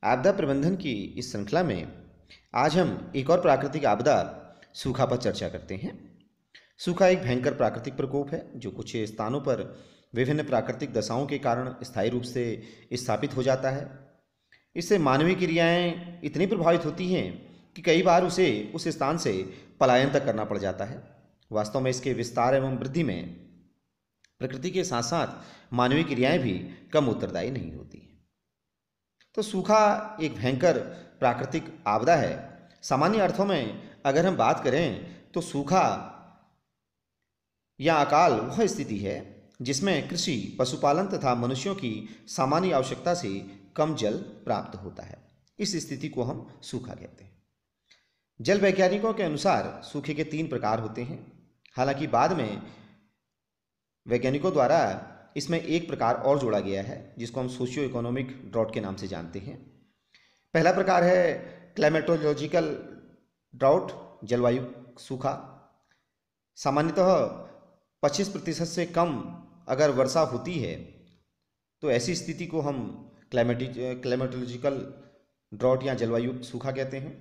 आपदा प्रबंधन की इस श्रृंखला में आज हम एक और प्राकृतिक आपदा सूखा पर चर्चा करते हैं। सूखा एक भयंकर प्राकृतिक प्रकोप है जो कुछ स्थानों पर विभिन्न प्राकृतिक दशाओं के कारण स्थायी रूप से स्थापित हो जाता है। इससे मानवीय क्रियाएं इतनी प्रभावित होती हैं कि कई बार उसे उस स्थान से पलायन तक करना पड़ जाता है। वास्तव में इसके विस्तार एवं वृद्धि में प्रकृति के साथ साथ मानवीय क्रियाएं भी कम उत्तरदायी नहीं होती। तो सूखा एक भयंकर प्राकृतिक आपदा है। सामान्य अर्थों में अगर हम बात करें तो सूखा या अकाल वह स्थिति है जिसमें कृषि, पशुपालन तथा मनुष्यों की सामान्य आवश्यकता से कम जल प्राप्त होता है। इस स्थिति को हम सूखा कहते हैं। जल वैज्ञानिकों के अनुसार सूखे के 3 प्रकार होते हैं। हालांकि बाद में वैज्ञानिकों द्वारा इसमें एक प्रकार और जोड़ा गया है जिसको हम सोशियो इकोनॉमिक ड्रॉट के नाम से जानते हैं। पहला प्रकार है क्लाइमेटोलॉजिकल ड्राउट, जलवायु सूखा। सामान्यतः 25% से कम अगर वर्षा होती है तो ऐसी स्थिति को हम क्लाइमेटोलॉजिकल ड्रॉट या जलवायु सूखा कहते हैं।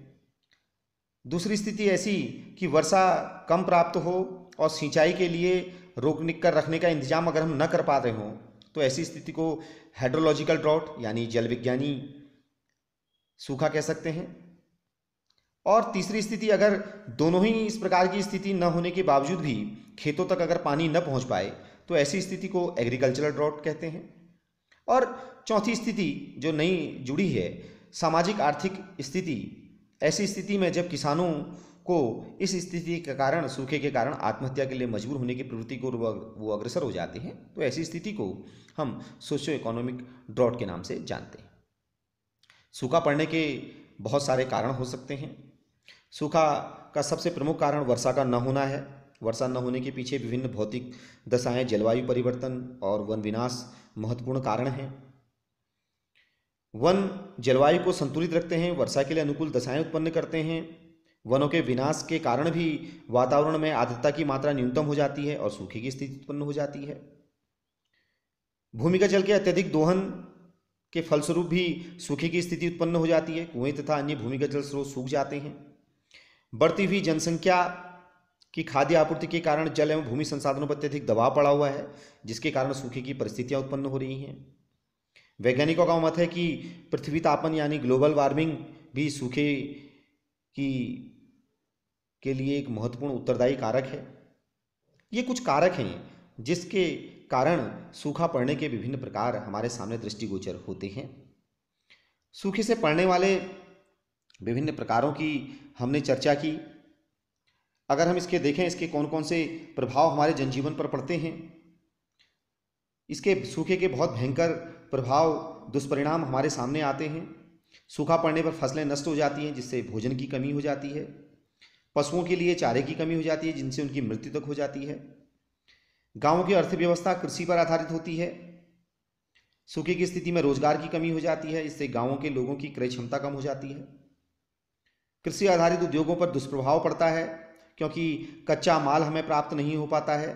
दूसरी स्थिति ऐसी कि वर्षा कम प्राप्त हो और सिंचाई के लिए रोक कर रखने का इंतजाम अगर हम न कर पा रहे हों तो ऐसी स्थिति को हाइड्रोलॉजिकल ड्रॉट यानी जल विज्ञानी सूखा कह सकते हैं। और तीसरी स्थिति, अगर दोनों ही इस प्रकार की स्थिति न होने के बावजूद भी खेतों तक अगर पानी न पहुंच पाए तो ऐसी स्थिति को एग्रीकल्चरल ड्रॉट कहते हैं। और चौथी स्थिति जो नई जुड़ी है, सामाजिक आर्थिक स्थिति। ऐसी स्थिति में जब किसानों को इस स्थिति के कारण, सूखे के कारण आत्महत्या के लिए मजबूर होने की प्रवृत्ति को वो अग्रसर हो जाते हैं, तो ऐसी स्थिति को हम सोशियो इकोनॉमिक ड्रॉट के नाम से जानते हैं। सूखा पड़ने के बहुत सारे कारण हो सकते हैं। सूखा का सबसे प्रमुख कारण वर्षा का न होना है। वर्षा न होने के पीछे विभिन्न भौतिक दशाएं, जलवायु परिवर्तन और वन विनाश महत्वपूर्ण कारण हैं। वन जलवायु को संतुलित रखते हैं, वर्षा के लिए अनुकूल दशाएं उत्पन्न करते हैं। वनों के विनाश के कारण भी वातावरण में आर्द्रता की मात्रा न्यूनतम हो जाती है और सूखे की स्थिति उत्पन्न हो जाती है। भूमिगत जल के अत्यधिक दोहन के फलस्वरूप भी सूखे की स्थिति उत्पन्न हो जाती है। कुएं तथा अन्य भूमिगत जल स्रोत सूख जाते हैं। बढ़ती हुई जनसंख्या की खाद्य आपूर्ति के कारण जल एवं भूमि संसाधनों पर अत्यधिक दबाव पड़ा हुआ है, जिसके कारण सूखे की परिस्थितियां उत्पन्न हो रही हैं। वैज्ञानिकों का मत है कि पृथ्वी तापन यानी ग्लोबल वार्मिंग भी सूखे के लिए एक महत्वपूर्ण उत्तरदायी कारक है। ये कुछ कारक हैं जिसके कारण सूखा पड़ने के विभिन्न प्रकार हमारे सामने दृष्टिगोचर होते हैं। सूखे से पड़ने वाले विभिन्न प्रकारों की हमने चर्चा की। अगर हम इसके देखें, इसके कौन कौन से प्रभाव हमारे जनजीवन पर पड़ते हैं, इसके सूखे के बहुत भयंकर प्रभाव, दुष्परिणाम हमारे सामने आते हैं। सूखा पड़ने पर फसलें नष्ट हो जाती हैं, जिससे भोजन की कमी हो जाती है। पशुओं के लिए चारे की कमी हो जाती है, जिनसे उनकी मृत्यु तक हो जाती है। गांवों की अर्थव्यवस्था कृषि पर आधारित होती है। सूखे की स्थिति में रोजगार की कमी हो जाती है, इससे गांवों के लोगों की क्रय क्षमता कम हो जाती है। कृषि आधारित उद्योगों पर दुष्प्रभाव पड़ता है, क्योंकि कच्चा माल हमें प्राप्त नहीं हो पाता है।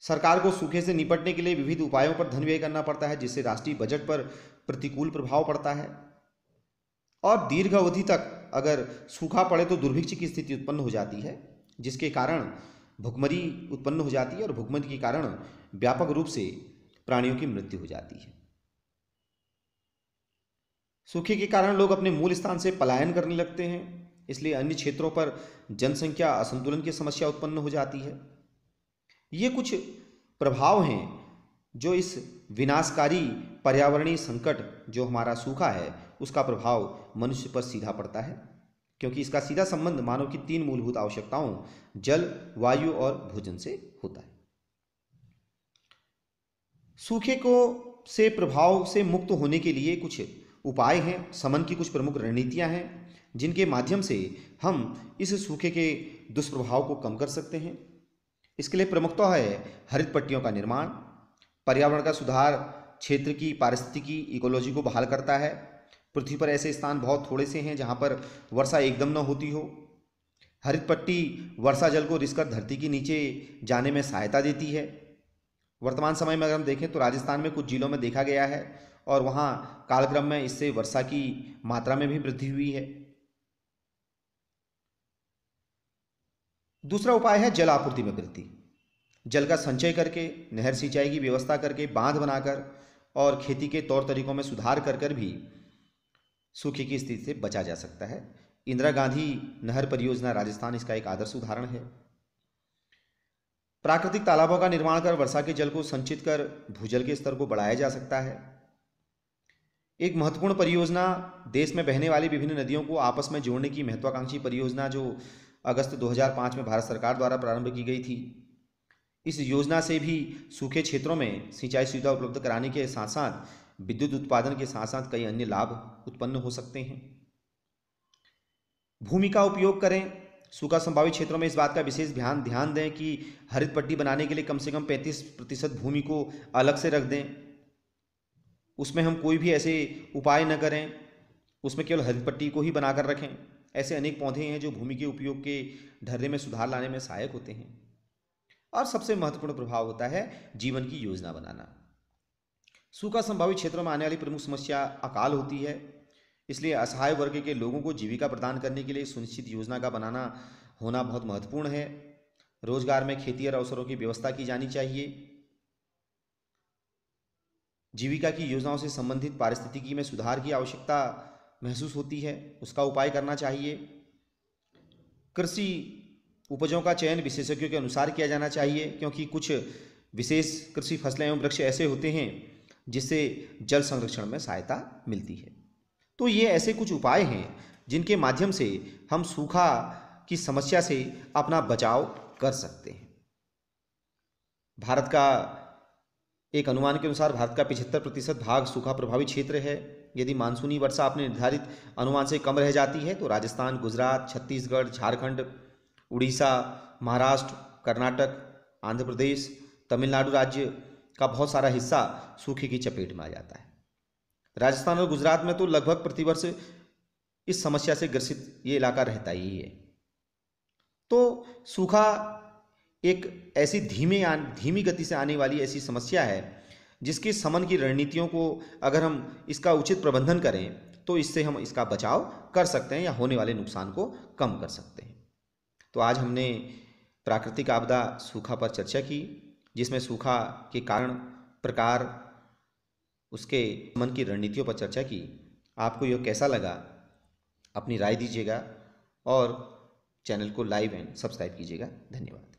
सरकार को सूखे से निपटने के लिए विविध उपायों पर धन व्यय करना पड़ता है, जिससे राष्ट्रीय बजट पर प्रतिकूल प्रभाव पड़ता है। और दीर्घ अवधि तक अगर सूखा पड़े तो दुर्भिक्ष की स्थिति उत्पन्न हो जाती है, जिसके कारण भुखमरी उत्पन्न हो जाती है और भुखमरी के कारण व्यापक रूप से प्राणियों की मृत्यु हो जाती है। सूखे के कारण लोग अपने मूल स्थान से पलायन करने लगते हैं, इसलिए अन्य क्षेत्रों पर जनसंख्या असंतुलन की समस्या उत्पन्न हो जाती है। ये कुछ प्रभाव हैं जो इस विनाशकारी पर्यावरणीय संकट जो हमारा सूखा है उसका प्रभाव मनुष्य पर सीधा पड़ता है, क्योंकि इसका सीधा संबंध मानव की 3 मूलभूत आवश्यकताओं जल, वायु और भोजन से होता है। सूखे को से प्रभाव से मुक्त होने के लिए कुछ उपाय हैं, समन की कुछ प्रमुख रणनीतियां हैं, जिनके माध्यम से हम इस सूखे के दुष्प्रभाव को कम कर सकते हैं। इसके लिए प्रमुखतः है हरित पट्टियों का निर्माण, पर्यावरण का सुधार, क्षेत्र की पारिस्थितिकी इकोलॉजी को बहाल करता है। पृथ्वी पर ऐसे स्थान बहुत थोड़े से हैं जहाँ पर वर्षा एकदम न होती हो। हरित पट्टी वर्षा जल को रिसकर धरती के नीचे जाने में सहायता देती है। वर्तमान समय में अगर हम देखें तो राजस्थान में कुछ जिलों में देखा गया है और वहाँ कालक्रम में इससे वर्षा की मात्रा में भी वृद्धि हुई है। दूसरा उपाय है जल आपूर्ति में वृद्धि। जल का संचय करके, नहर सिंचाई की व्यवस्था करके, बांध बनाकर और खेती के तौर तरीकों में सुधार कर कर भी सूखे की स्थिति से बचा जा सकता है। इंदिरा गांधी नहर परियोजना राजस्थान इसका एक आदर्श उदाहरण है। प्राकृतिक तालाबों का निर्माण कर वर्षा के जल को संचित कर भूजल के स्तर को बढ़ाया जा सकता है। एक महत्वपूर्ण परियोजना देश में बहने वाली विभिन्न नदियों को आपस में जोड़ने की महत्वाकांक्षी परियोजना जो अगस्त 2005 में भारत सरकार द्वारा प्रारंभ की गई थी। इस योजना से भी सूखे क्षेत्रों में सिंचाई सुविधा उपलब्ध कराने के साथ साथ विद्युत उत्पादन के साथ साथ कई अन्य लाभ उत्पन्न हो सकते हैं। भूमि का उपयोग करें। सूखा संभावित क्षेत्रों में इस बात का विशेष ध्यान दें कि हरित पट्टी बनाने के लिए कम से कम 35% भूमि को अलग से रख दें। उसमें हम कोई भी ऐसे उपाय न करें, उसमें केवल हरित पट्टी को ही बनाकर रखें। ऐसे अनेक पौधे हैं जो भूमि के उपयोग के ढर्रे में सुधार लाने में सहायक होते हैं। और सबसे महत्वपूर्ण प्रभाव होता है जीवन की योजना बनाना। सूखा संभावित क्षेत्रों में आने वाली प्रमुख समस्या अकाल होती है, इसलिए असहाय वर्ग के लोगों को जीविका प्रदान करने के लिए सुनिश्चित योजना का बनाना होना बहुत महत्वपूर्ण है। रोजगार में खेती और अवसरों की व्यवस्था की जानी चाहिए। जीविका की योजनाओं से संबंधित पारिस्थितिकी में सुधार की आवश्यकता महसूस होती है, उसका उपाय करना चाहिए। कृषि उपजों का चयन विशेषज्ञों के अनुसार किया जाना चाहिए, क्योंकि कुछ विशेष कृषि फसलें एवं वृक्ष ऐसे होते हैं जिससे जल संरक्षण में सहायता मिलती है। तो ये ऐसे कुछ उपाय हैं जिनके माध्यम से हम सूखा की समस्या से अपना बचाव कर सकते हैं। भारत का एक अनुमान के अनुसार भारत का 75% भाग सूखा प्रभावित क्षेत्र है। यदि मानसूनी वर्षा अपने निर्धारित अनुमान से कम रह जाती है तो राजस्थान, गुजरात, छत्तीसगढ़, झारखंड, उड़ीसा, महाराष्ट्र, कर्नाटक, आंध्र प्रदेश, तमिलनाडु राज्य का बहुत सारा हिस्सा सूखे की चपेट में आ जाता है। राजस्थान और गुजरात में तो लगभग प्रतिवर्ष इस समस्या से ग्रसित ये इलाका रहता ही है। तो सूखा एक ऐसी धीमी गति से आने वाली ऐसी समस्या है जिसके शमन की रणनीतियों को अगर हम इसका उचित प्रबंधन करें तो इससे हम इसका बचाव कर सकते हैं या होने वाले नुकसान को कम कर सकते हैं। तो आज हमने प्राकृतिक आपदा सूखा पर चर्चा की, जिसमें सूखा के कारण, प्रकार, उसके शमन की रणनीतियों पर चर्चा की। आपको यह कैसा लगा अपनी राय दीजिएगा और चैनल को लाइक एंड सब्सक्राइब कीजिएगा। धन्यवाद।